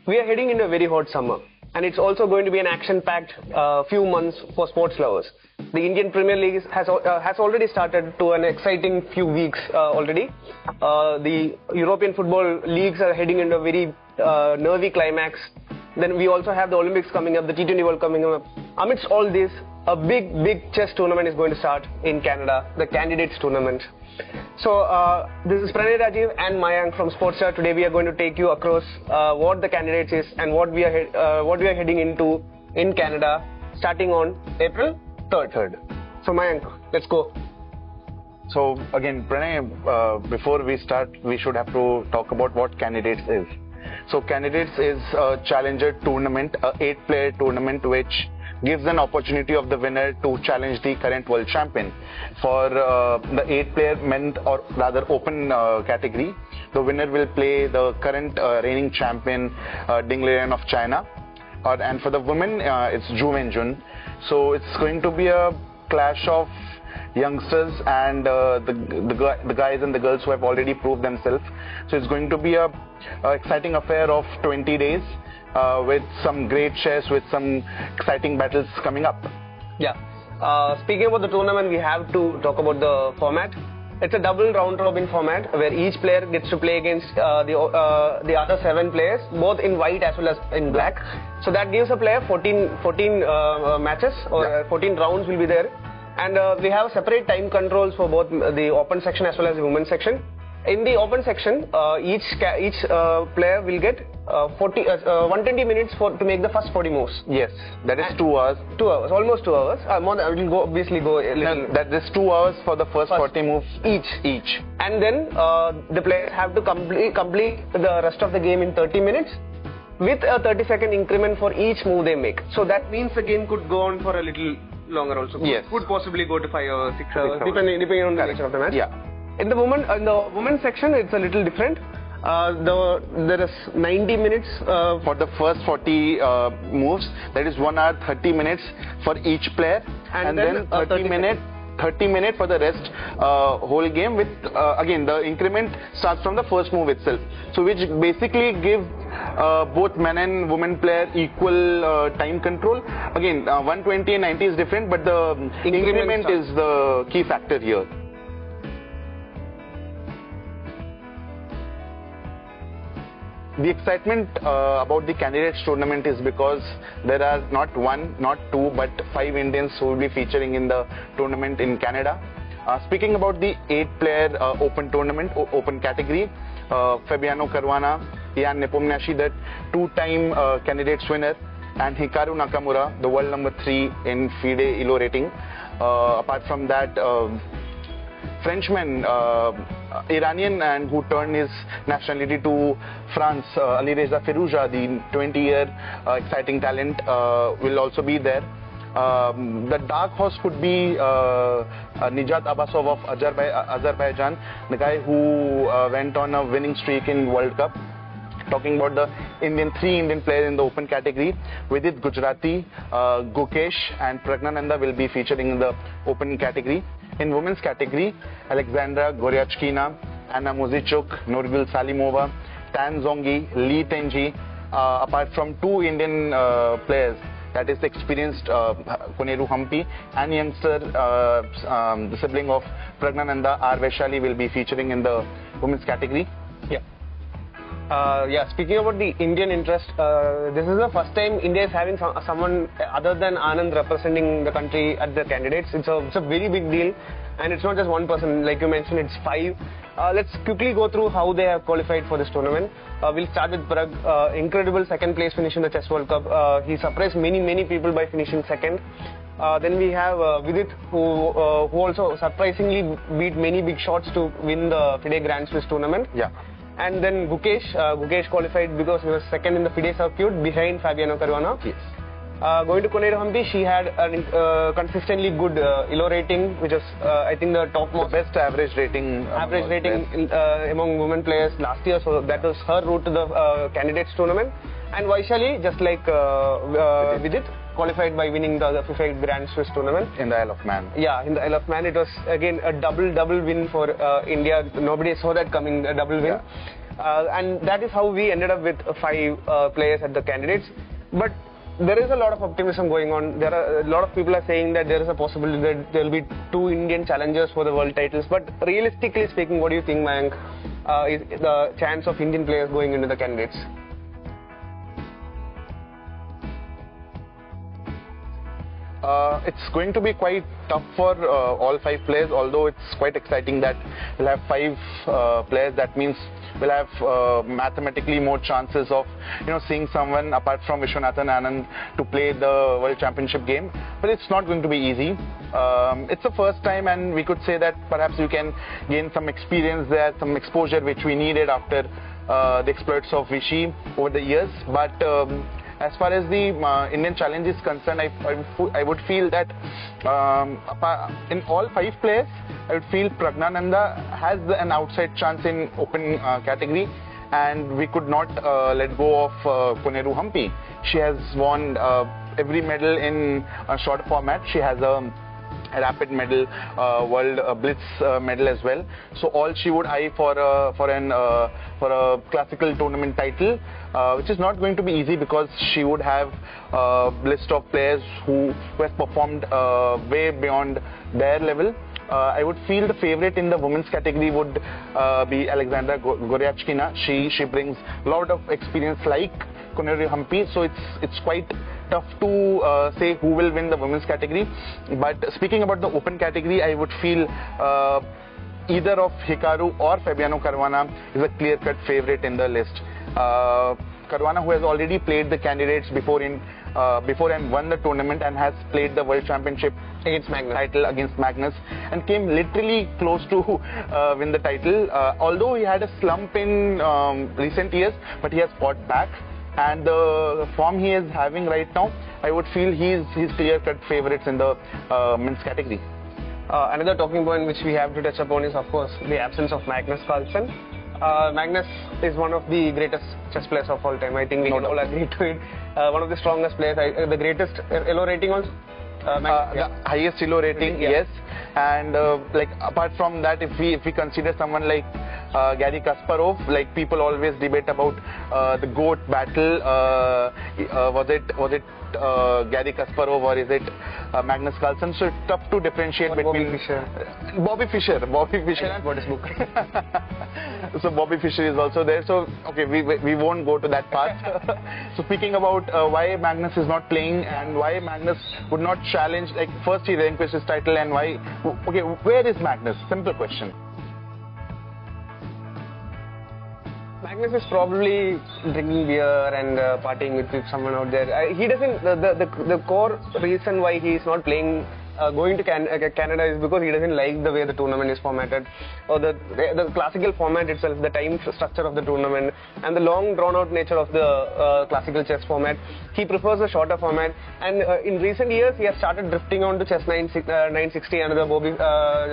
we are heading into a very hot summer, and it's also going to be an action-packed few months for sports lovers. The Indian Premier League has already started to an exciting few weeks already. The European football leagues are heading into a very nervy climax. Then we also have the Olympics coming up, the T20 World coming up. Amidst all this, a big chess tournament is going to start in Canada, the Candidates Tournament. So this is Pranay Rajiv and Mayank from Sportstar. Today we are going to take you across what the Candidates is and what we are heading into in Canada, starting on April 3rd. So Mayank, let's go. So again, Pranay, before we start, we should have to talk about what Candidates is. So Candidates is a challenger tournament, a 8-player tournament which gives an opportunity of the winner to challenge the current world champion. For the 8-player men, or rather open category, the winner will play the current reigning champion, Ding Liren of China. And for the women, it's Zhu Wenjun. So it's going to be a clash of youngsters and the guys and the girls who have already proved themselves. So it's going to be a exciting affair of 20 days with some great chess, with some exciting battles coming up. Yeah. Speaking about the tournament, we have to talk about the format. It's a double round-robin format where each player gets to play against the other 7 players, both in white as well as in black. So that gives a player 14 matches, or 14 rounds will be there. And we have separate time controls for both the open section as well as the women's section. In the open section, each player will get 120 minutes to make the first 40 moves. Yes, that is 2 hours. 2 hours, almost 2 hours. More than, it will obviously go a little. No, that is 2 hours for the first 40 moves each. And then the players have to complete the rest of the game in 30 minutes with a 30-second increment for each move they make. So that means the game could go on for a little longer also. Yes. Could possibly go to 5 or 6 hours, depending on the nature of the match. Yeah. In the women's section, it's a little different. There is 90 minutes for the first 40 moves. That is 1 hour 30 minutes for each player, and then 30 minutes for the rest whole game. With again, the increment starts from the first move itself. So which basically gives both men and women player equal time control. Again, 120 and 90 is different, but the increment is the key factor here. The excitement about the Candidates Tournament is because there are not 1, not 2, but 5 Indians who will be featuring in the tournament in Canada. Speaking about the 8-player open tournament, open category, Fabiano Caruana, Ian Nepomniachtchi, the 2-time Candidates winner, and Hikaru Nakamura, the world number 3 in FIDE ELO rating. Apart from that, Frenchman, Iranian, and who turned his nationality to France, Alireza Firouzja, the 20-year exciting talent, will also be there. The dark horse could be Nijat Abbasov of Azerbaijan, the guy who went on a winning streak in World Cup. Talking about the 3 Indian players in the open category, Vidit Gujrati, Gukesh and Pragnananda will be featuring in the open category. In women's category, Alexandra Goryachkina, Anna Muzichuk, Nurgul Salimova, Tan Zongi, Lee Tenji, apart from 2 Indian players, that is experienced Koneru Hampi, and youngster, the sibling of Pragnananda, R. Vaishali, will be featuring in the women's category. Yeah. Speaking about the Indian interest, this is the first time India is having someone other than Anand representing the country at the Candidates. It's a very big deal, and it's not just one person. Like you mentioned, it's 5. Let's quickly go through how they have qualified for this tournament. We'll start with Parag. Incredible 2nd place finish in the Chess World Cup. He surprised many people by finishing 2nd. Then we have Vidit, who also surprisingly beat many big shots to win the FIDE Grand Swiss tournament. Yeah. And then Gukesh qualified because he was 2nd in the FIDE circuit behind Fabiano Caruana. Yes. Going to Koneru Hampi, she had a consistently good ELO rating, which is I think the topmost. The best average rating. Among women players last year, so that was her route to the Candidates Tournament. And Vaishali, just like Vidit, qualified by winning the FIFA Grand Swiss tournament. In the Isle of Man. Yeah, in the Isle of Man. It was again a double win for India. Nobody saw that coming, a double win. Yeah. And that is how we ended up with 5 players at the candidates. But there is a lot of optimism going on. There are a lot of people are saying that there is a possibility that there will be 2 Indian challengers for the world titles. But realistically speaking, what do you think, Mayank, is the chance of Indian players going into the candidates? It's going to be quite tough for all 5 players, although it's quite exciting that we'll have 5 players. That means we'll have mathematically more chances of seeing someone apart from Vishwanathan Anand to play the World Championship game. But it's not going to be easy. It's the first time, and we could say that perhaps we can gain some experience there, some exposure which we needed after the exploits of Vichy over the years. But as far as the Indian challenge is concerned, I would feel that in all 5 players, I would feel Pragnananda has an outside chance in open category, and we could not let go of Koneru Hampi. She has won every medal in a short format. She has a rapid medal, world blitz medal as well. So all she would eye for a classical tournament title, which is not going to be easy because she would have a list of players who have performed way beyond their level. I would feel the favorite in the women's category would be Alexandra Goryachkina. She brings a lot of experience like Koneru Hampi, so it's quite tough to say who will win the women's category. But speaking about the open category, I would feel either of Hikaru or Fabiano Caruana is a clear-cut favorite in the list. Caruana, who has already played the candidates before and won the tournament and has played the World Championship against Magnus and came literally close to win the title. Although he had a slump in recent years, but he has fought back. And the form he is having right now, I would feel he's clear-cut favorites in the men's category. Another talking point which we have to touch upon is, of course, the absence of Magnus Carlsen. Magnus is one of the greatest chess players of all time. I think we can all agree to it. One of the strongest players, the greatest ELO rating also. The highest ELO rating, yes. And like apart from that, if we consider someone like Garry Kasparov, like people always debate about the GOAT battle. Was it Garry Kasparov or is it Magnus Carlsen? So it's tough to differentiate between Bobby Fischer and what is book. So Bobby Fischer is also there. So okay, we won't go to that part. So speaking about why Magnus is not playing and why Magnus would not challenge, like first he relinquished his title, and why? Okay, where is Magnus? Simple question. Magnus is probably drinking beer and partying with someone out there. He doesn't. The core reason why he is not playing, going to Canada, is because he doesn't like the way the tournament is formatted, or the classical format itself, the time structure of the tournament, and the long drawn-out nature of the classical chess format. He prefers a shorter format, and in recent years he has started drifting on to chess 960 under the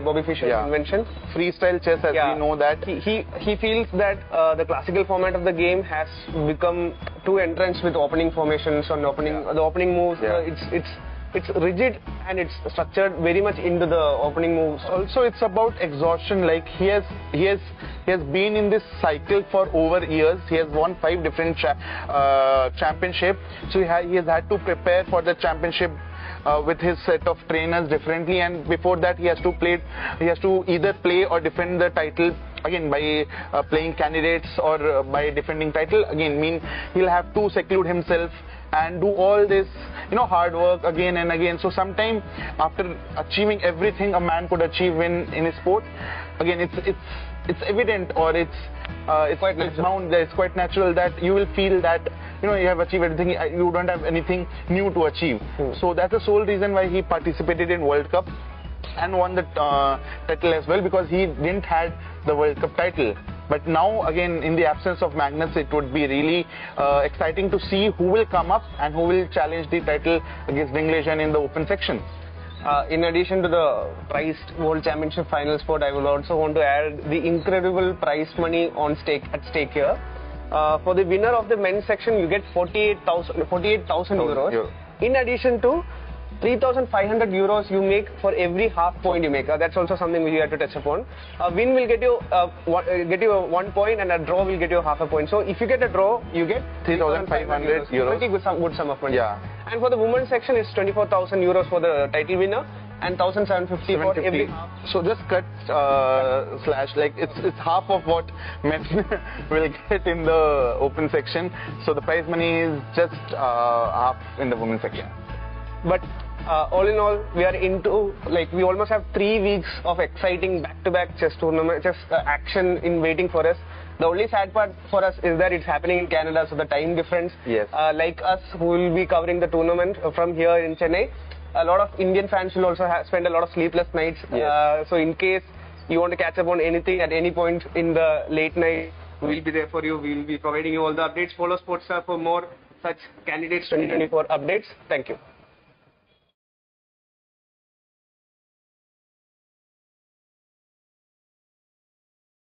Bobby Fischer invention. Freestyle chess, as we know that. He feels that the classical format of the game has become too entrenched with opening formations and the opening moves. It's rigid and it's structured very much into the opening moves. Also, it's about exhaustion. Like he has been in this cycle for over years. He has won 5 different championships. So he has had to prepare for the championship with his set of trainers differently. And before that, he has to either play or defend the title. Again, by playing candidates or by defending title. Again, he'll have to seclude himself and do all this, hard work again and again. So sometime after achieving everything a man could achieve in his sport, again it's evident, or it's quite natural that you will feel that you have achieved everything. You don't have anything new to achieve. So that's the sole reason why he participated in World Cup and won the title as well, because he didn't had the World Cup title. But now, again, in the absence of Magnus, it would be really exciting to see who will come up and who will challenge the title against Dinglasian in the open section. In addition to the priced World Championship final spot, I would also want to add the incredible prize money at stake here. For the winner of the men's section, you get 48,000 euros. in addition to 3,500 euros you make for every half point you make. That's also something we have to touch upon. A win will get you 1 point, and a draw will get you half a point. So if you get a draw, you get 3,500 euros. Pretty good sum of money. Yeah. And for the women's section, it's 24,000 euros for the title winner and 1,750 for every half. So just cut slash, like it's half of what men will get in the open section. So the prize money is just half in the women's section. But all in all, we are into, like, we almost have 3 weeks of exciting back-to-back chess tournament, action in waiting for us. The only sad part for us is that it's happening in Canada, so the time difference. Yes. Like us, who will be covering the tournament from here in Chennai, a lot of Indian fans will also spend a lot of sleepless nights. Yes. So in case you want to catch up on anything at any point in the late night, we'll be there for you. We'll be providing you all the updates. Follow Sportstar for more such Candidates 2024 updates. Thank you.